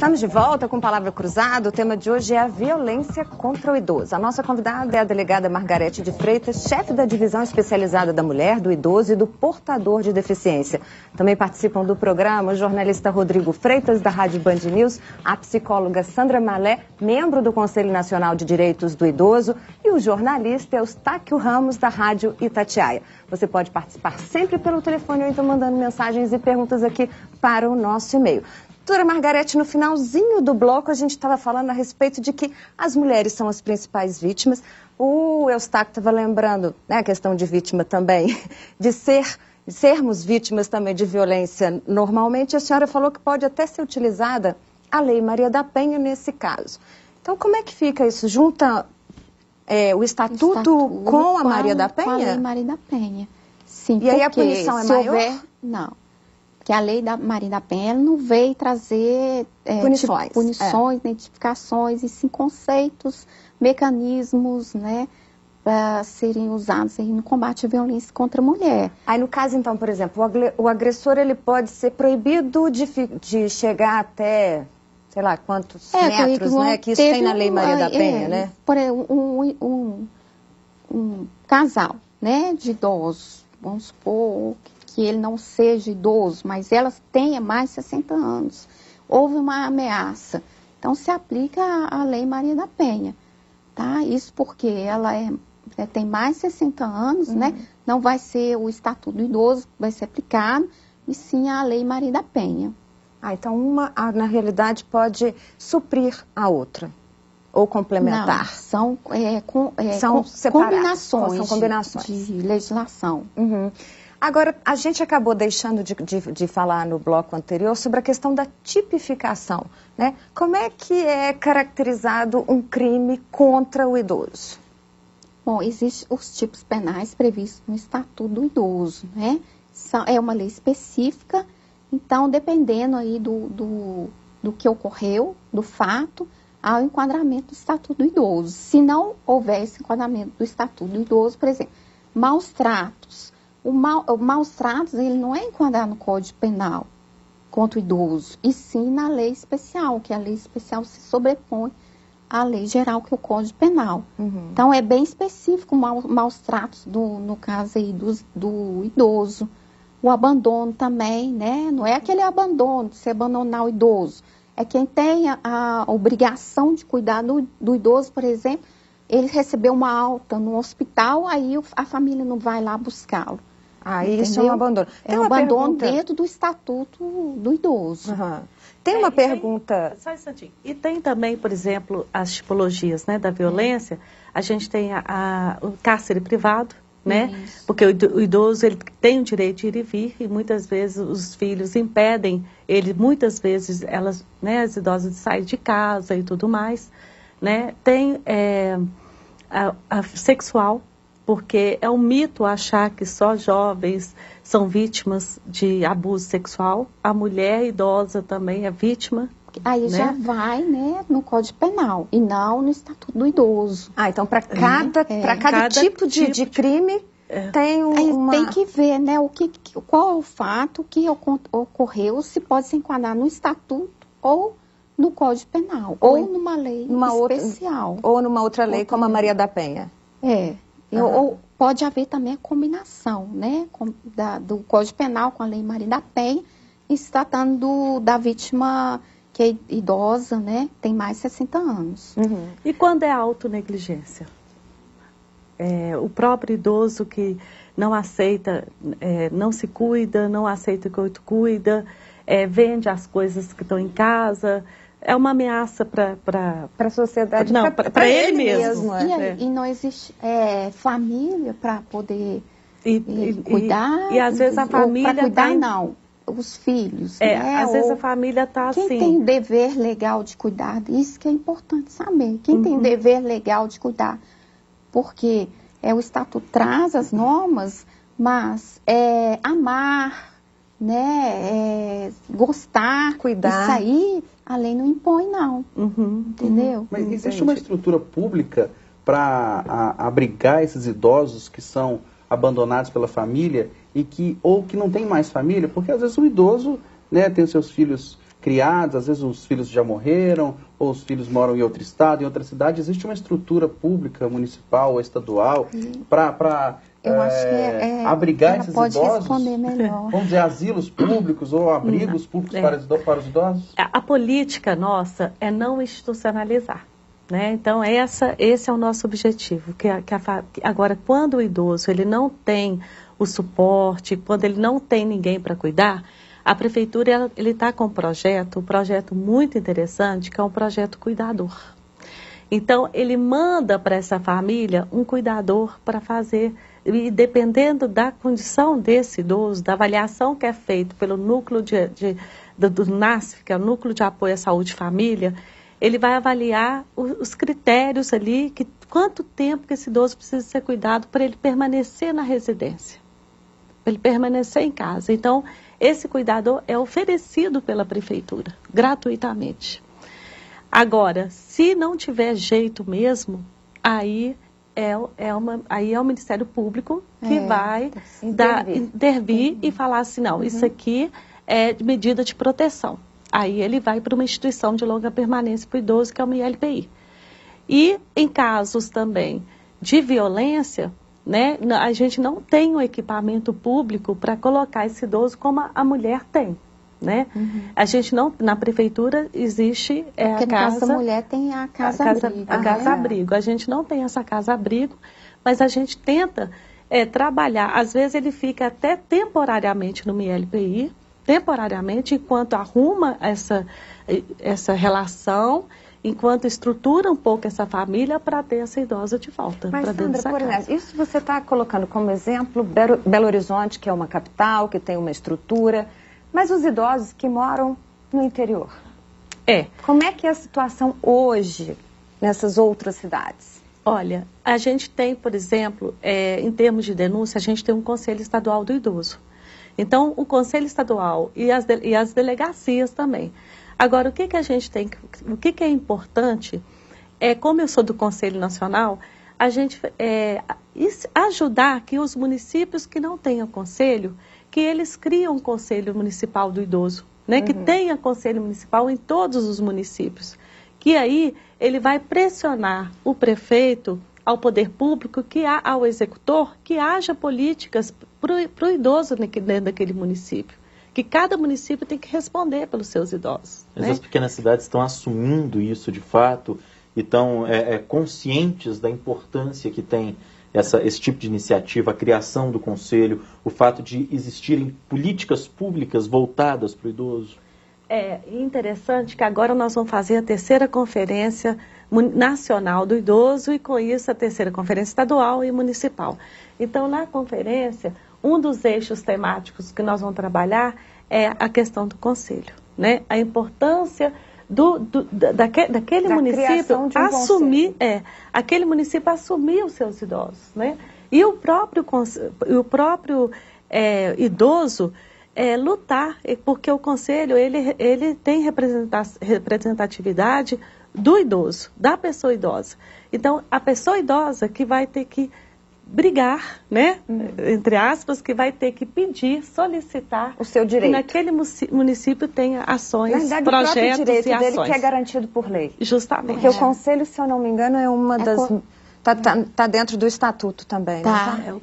Estamos de volta com Palavra Cruzada. O tema de hoje é a violência contra o idoso. A nossa convidada é a delegada Margarete de Freitas, chefe da Divisão Especializada da Mulher, do Idoso e do Portador de Deficiência. Também participam do programa o jornalista Rodrigo Freitas, da Rádio Band News, a psicóloga Sandra Malé, membro do Conselho Nacional de Direitos do Idoso, e o jornalista Eustáquio Ramos, da Rádio Itatiaia. Você pode participar sempre pelo telefone ou então mandando mensagens e perguntas aqui para o nosso e-mail. Doutora Margarete, no finalzinho do bloco a gente estava falando a respeito de que as mulheres são as principais vítimas. O Eustáquio estava lembrando, né, a questão de vítima também, de sermos vítimas também de violência normalmente. A senhora falou que pode até ser utilizada a Lei Maria da Penha nesse caso. Então, como é que fica isso? Junta o estatuto com a Maria da Penha? Com a Lei Maria da Penha. Sim, e aí a punição é maior? Não. Que a Lei da Maria da Penha ela não veio trazer punições, identificações, e sim conceitos, mecanismos, né, para serem usados aí no combate à violência contra a mulher. Aí no caso, então, por exemplo, o agressor ele pode ser proibido de chegar até, sei lá, quantos metros, né, que isso tem na Lei Maria da Penha, né? Por exemplo, um casal, né, de idosos, vamos supor que ele não seja idoso, mas ela tenha mais de 60 anos. Houve uma ameaça. Então, se aplica a Lei Maria da Penha, tá? Isso porque ela tem mais de 60 anos, né? Não vai ser o Estatuto do Idoso que vai ser aplicado, e sim a Lei Maria da Penha. Então, uma, na realidade, pode suprir a outra, ou complementar? Não, são combinações de legislação. Agora, a gente acabou deixando de falar no bloco anterior sobre a questão da tipificação, né? Como é que é caracterizado um crime contra o idoso? Bom, existem os tipos penais previstos no Estatuto do Idoso, né? É uma lei específica, então, dependendo aí do que ocorreu, do fato, há o enquadramento do Estatuto do Idoso. Se não houver esse enquadramento do Estatuto do Idoso, por exemplo, maus tratos. O maus tratos, ele não é enquadrado no Código Penal contra o idoso, e sim na lei especial, que a lei especial se sobrepõe à lei geral, que é o Código Penal. Então, é bem específico maus tratos, no caso aí do idoso. O abandono também, né? Não é aquele abandono, de se abandonar o idoso. É quem tem a obrigação de cuidar do idoso, por exemplo, ele recebeu uma alta no hospital, aí a família não vai lá buscá-lo. Isso é um abandono. É um abandono dentro do Estatuto do Idoso. Tem uma pergunta... Só um instantinho. E tem também, por exemplo, as tipologias, né, da violência. A gente tem o cárcere privado, né? Porque o idoso ele tem o direito de ir e vir, e muitas vezes os filhos impedem ele, muitas vezes elas, né, as idosas de sair de casa e tudo mais, né? Tem a sexual, porque é um mito achar que só jovens são vítimas de abuso sexual. A mulher idosa também é vítima. Aí, né, já vai, né, no Código Penal e não no Estatuto do Idoso. Então para cada tipo de crime tem uma... Tem que ver, né, qual é o fato que ocorreu, se pode se enquadrar no Estatuto ou no Código Penal, ou numa lei especial. Ou numa outra lei, como a Maria da Penha. Ou pode haver também a combinação, né, do Código Penal com a Lei Maria da Penha, e se tratando da vítima que é idosa, né, tem mais de 60 anos. E quando é autonegligência? O próprio idoso que não aceita, não se cuida, não aceita que o outro cuida, vende as coisas que estão em casa... É uma ameaça para a sociedade, para ele mesmo. E não existe família para poder cuidar. E às vezes a família... Para cuidar, não. Os filhos, né? Às vezes a família está assim... Quem tem dever legal de cuidar, isso que é importante saber. Quem tem dever legal de cuidar. Porque o Estatuto traz as normas, mas amar... né, gostar, cuidar, isso aí a lei não impõe, não. Entendeu? Mas existe uma estrutura pública para abrigar esses idosos que são abandonados pela família ou que não tem mais família? Porque às vezes o idoso, né, tem seus filhos criados, às vezes os filhos já morreram, ou os filhos moram em outro estado, em outra cidade. Existe uma estrutura pública, municipal ou estadual para abrigar esses pode idosos? Responder melhor. Vamos dizer, asilos públicos ou abrigos públicos para os idosos? A política nossa é não institucionalizar. Né? Então, esse é o nosso objetivo. Agora, quando o idoso ele não tem o suporte, quando ele não tem ninguém para cuidar, a prefeitura está com um projeto muito interessante, que é um projeto cuidador. Então, ele manda para essa família um cuidador para fazer, e dependendo da condição desse idoso, da avaliação que é feita pelo núcleo do NASF, que é o Núcleo de Apoio à Saúde e Família, ele vai avaliar os critérios ali, quanto tempo que esse idoso precisa ser cuidado para ele permanecer na residência, para ele permanecer em casa. Então, esse cuidador é oferecido pela prefeitura, gratuitamente. Agora, se não tiver jeito mesmo, aí é o Ministério Público que vai intervir e falar assim, não, isso aqui é de medida de proteção. Aí ele vai para uma instituição de longa permanência para o idoso, que é uma ILPI. E em casos também de violência, né, a gente não tem um equipamento público para colocar esse idoso como a mulher tem. Né? A gente não, na prefeitura existe porque a casa... no caso da mulher tem a casa-abrigo. A casa-abrigo. A gente não tem essa casa-abrigo, mas a gente tenta trabalhar. Às vezes ele fica até temporariamente no ILPI, enquanto arruma essa relação, enquanto estrutura um pouco essa família para ter essa idosa de volta. Mas, Sandra, por exemplo, isso você está colocando como exemplo Belo Horizonte, que é uma capital, que tem uma estrutura, mas os idosos que moram no interior? Como é que é a situação hoje nessas outras cidades? Olha, a gente tem, por exemplo, em termos de denúncia, a gente tem um Conselho Estadual do Idoso. Então, o Conselho Estadual e as delegacias também. Agora, o que a gente tem, o que é importante, como eu sou do Conselho Nacional, a gente ajudar que os municípios que não tenham conselho, que eles criam um Conselho Municipal do Idoso, né? Que tenha Conselho Municipal em todos os municípios. Que aí ele vai pressionar o prefeito, ao poder público, ao executor, que haja políticas para o idoso dentro daquele município. Que cada município tem que responder pelos seus idosos. Mas né? as pequenas cidades estão assumindo isso de fato e estão conscientes da importância que tem esse tipo de iniciativa, a criação do conselho, o fato de existirem políticas públicas voltadas para o idoso? É interessante que agora nós vamos fazer a 3ª Conferência Nacional do Idoso e com isso a 3ª Conferência Estadual e Municipal. Então, na conferência, um dos eixos temáticos que nós vamos trabalhar é a questão do conselho, né? A importância daquele município assumir, aquele município assumir os seus idosos, né? E o próprio idoso lutar, porque o conselho ele tem representatividade do idoso, da pessoa idosa. Então, a pessoa idosa que vai ter que brigar, né, entre aspas, que vai ter que pedir, solicitar o seu direito. Que naquele município tenha ações, na verdade, projetos o direito e ações. dele que é garantido por lei. Justamente. Porque o conselho, se eu não me engano, é uma das... Está dentro do estatuto também. Tá. Né?